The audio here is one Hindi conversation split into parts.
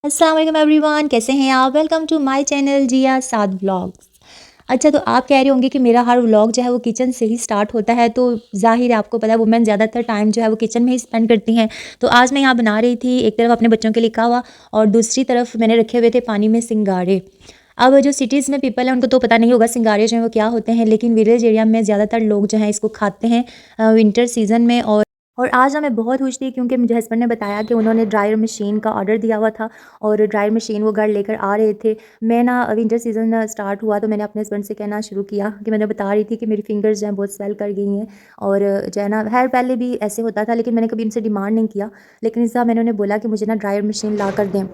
अस्सलाम वालेकुम एवरीवन, कैसे हैं आप? Welcome to my channel Jiya Saad vlogs. अच्छा, तो आप कह रहे होंगे कि मेरा हर व्लॉग जो है वो किचन से ही स्टार्ट होता है, तो ज़ाहिर है आपको पता है वुमेन ज़्यादातर टाइम जो है वो किचन में ही स्पेंड करती हैं। तो आज मैं यहाँ बना रही थी, एक तरफ अपने बच्चों के लिए कहवा और दूसरी तरफ मैंने रखे हुए थे पानी में सिंगारे। अब जो सिटीज़ में पीपल है उनको तो पता नहीं होगा सिंगारे जो हैं वो क्या होते हैं, लेकिन विलेज एरिया में ज़्यादातर लोग जो हैं इसको खाते हैं विंटर सीज़न में। और आज ना मैं बहुत खुश थी क्योंकि मुझे हस्बैंड ने बताया कि उन्होंने ड्रायर मशीन का ऑर्डर दिया हुआ था और ड्रायर मशीन वो घर लेकर आ रहे थे। मैं ना विंटर सीज़न स्टार्ट हुआ तो मैंने अपने हस्बैंड से कहना शुरू किया कि मैंने बता रही थी कि मेरी फिंगर्स जो हैं बहुत स्वेल कर गई हैं और जो है ना खैर पहले भी ऐसे होता था, लेकिन मैंने कभी इनसे डिमांड नहीं किया। लेकिन इस मैंने उन्हें बोला कि मुझे ना ड्रायर मशीन ला कर दें,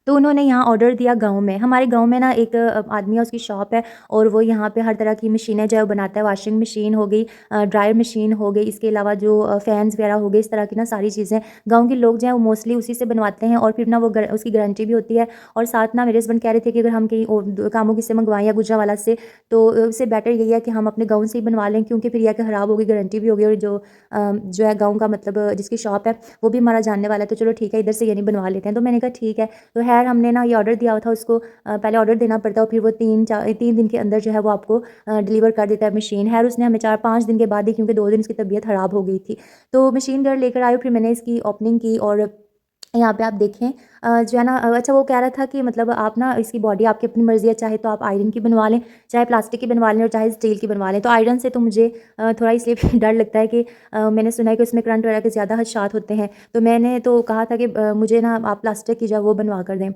तो उन्होंने यहाँ ऑर्डर दिया गाँव में। हमारे गाँव में ना एक आदमी है, उसकी शॉप है और वो यहाँ पे हर तरह की मशीनें जो है वो बनाता है। वॉशिंग मशीन हो गई, ड्रायर मशीन हो गई, इसके अलावा जो फ़ैन्स वगैरह हो गए, इस तरह की ना सारी चीज़ें गाँव के लोग जो हैं वो मोस्टली उसी से बनवाते हैं और फिर ना वो उसकी गारंटी भी होती है। और साथ ना मेरे हस्बैंड कह रहे थे कि अगर हम कहीं और कामों की से मंगवाएं या गुजरावाला से, तो उससे बेटर यही है कि हम अपने गाँव से ही बनवा लें, क्योंकि फिर यह कि ख़राब होगी, गारंटी भी होगी और जो है गाँव का मतलब जिसकी शॉप है वो भी हमारा जानने वाला है, तो चलो ठीक है इधर से यानी बनवा लेते हैं। तो मैंने कहा ठीक है। तो खैर हमने ना ये ऑर्डर दिया हुआ था उसको, पहले ऑर्डर देना पड़ता है और फिर वो 3 दिन के अंदर जो है वो आपको डिलीवर कर देता है मशीन। खैर उसने हमें 4-5 दिन के बाद दी, क्योंकि 2 दिन उसकी तबीयत ख़राब हो गई थी। तो मशीन घर लेकर आए, फिर मैंने इसकी ओपनिंग की और यहाँ पे आप देखें जो है ना अच्छा वो कह रहा था कि मतलब आप ना इसकी बॉडी आपकी अपनी मर्ज़ी है, चाहे तो आप आयरन की बनवा लें, चाहे प्लास्टिक की बनवा लें और चाहे स्टील की बनवा लें। तो आयरन से तो मुझे थोड़ा इसलिए भी डर लगता है कि मैंने सुना है कि उसमें करंट वगैरह के ज़्यादा हादसात होते हैं। तो मैंने तो कहा था कि मुझे ना आप प्लास्टिक की जो है वो बनवा कर दें।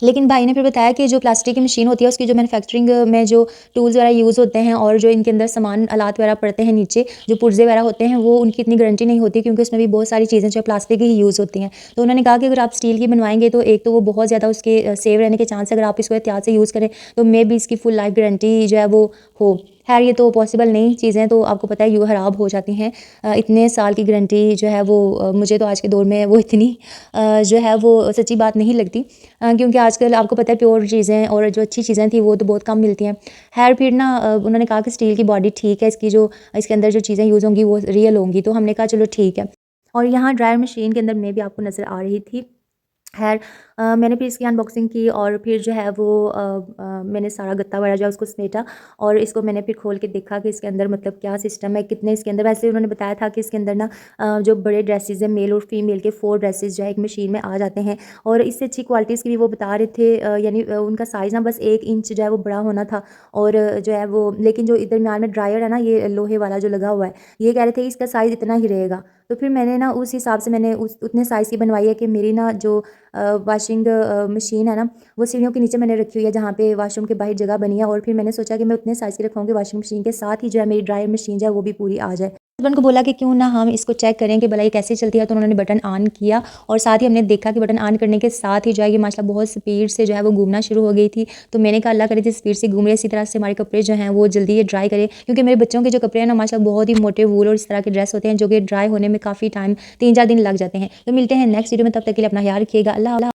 लेकिन भाई ने फिर बताया कि जो प्लास्टिक की मशीन होती है उसकी जो मैन्युफैक्चरिंग में जो टूल्स वगैरह यूज़ होते हैं और जो इनके अंदर सामान आलात वगैरह पड़ते हैं, नीचे जो पुर्जे वगैरह होते हैं, वो उनकी इतनी गारंटी नहीं होती, क्योंकि उसमें भी बहुत सारी चीज़ें जो प्लास्टिक की ही यूज़ होती हैं। तो उन्होंने कहा कि अगर आप स्टील की बनवाएंगे तो एक तो वो बहुत ज़्यादा उसके सेव रहने के चांस, अगर आप इसको एहतियात से यूज़ करें तो मे भी इसकी फुल लाइफ गारंटी जो है वो हो। खैर ये तो पॉसिबल नहीं चीज़ें, तो आपको पता है यूँ ख़राब हो जाती हैं। इतने साल की गारंटी जो है वो मुझे तो आज के दौर में वो इतनी जो है वो सच्ची बात नहीं लगती, क्योंकि आजकल आपको पता है प्योर चीज़ें और जो अच्छी चीज़ें थी वो तो बहुत कम मिलती हैं। खैर फिर ना उन्होंने कहा कि स्टील की बॉडी ठीक है, इसकी जो इसके अंदर जो चीज़ें यूज़ होंगी वो रियल होंगी, तो हमने कहा चलो ठीक है। और यहाँ ड्रायर मशीन के अंदर मैं भी आपको नज़र आ रही थी। खैर मैंने फिर इसकी अनबॉक्सिंग की और फिर जो है वो मैंने सारा गत्ता वगैरह जो है उसको समेटा और इसको मैंने फिर खोल के देखा कि इसके अंदर मतलब क्या सिस्टम है, कितने इसके अंदर। वैसे उन्होंने बताया था कि इसके अंदर ना जो बड़े ड्रेसेस हैं मेल और फीमेल के 4 ड्रेसेस जो है एक मशीन में आ जाते हैं और इससे अच्छी क्वालिटीज़ की भी वो बता रहे थे। यानी उनका साइज़ ना बस 1 इंच जो है वो बड़ा होना था और जो है वो, लेकिन जो दरमियान में ड्रायर है ना ये लोहे वाला जो लगा हुआ है, ये कह रहे थे इसका साइज़ इतना ही रहेगा। तो फिर मैंने ना उस हिसाब से मैंने उस उतने साइज़ की बनवाई है कि मेरी ना जो वॉशिंग मशीन है ना वो सीढ़ियों के नीचे मैंने रखी हुई है, जहाँ पे वॉशरूम के बाहर जगह बनी है। और फिर मैंने सोचा कि मैं उतने साइज़ की रखूँगी वॉशिंग मशीन के साथ ही जो है मेरी ड्रायर मशीन जो है वो भी पूरी आ जाए। हस्बैंड को बोला कि क्यों ना हम इसको चेक करें कि भला ये कैसे चलती है, तो उन्होंने बटन ऑन किया और साथ ही हमने देखा कि बटन ऑन करने के साथ ही जो है ये माशाल्लाह बहुत स्पीड से जो है वो घूमना शुरू हो गई थी। तो मैंने कहा अल्लाह करे थी स्पीड से घूम रहे, इसी तरह से हमारे कपड़े जो हैं वो जल्दी ये ड्राई करें, क्योंकि मेरे बच्चों के जो कपड़े हैं ना माशाल्लाह बहुत ही मोटे वूल और इस तरह के ड्रेस होते हैं जो कि ड्राई होने में काफ़ी टाइम 3-4 दिन लग जाते हैं। तो मिलते हैं नेक्स्ट वीडियो में, तब तक के लिए अपना ख्याल रखिएगा। अल्लाह।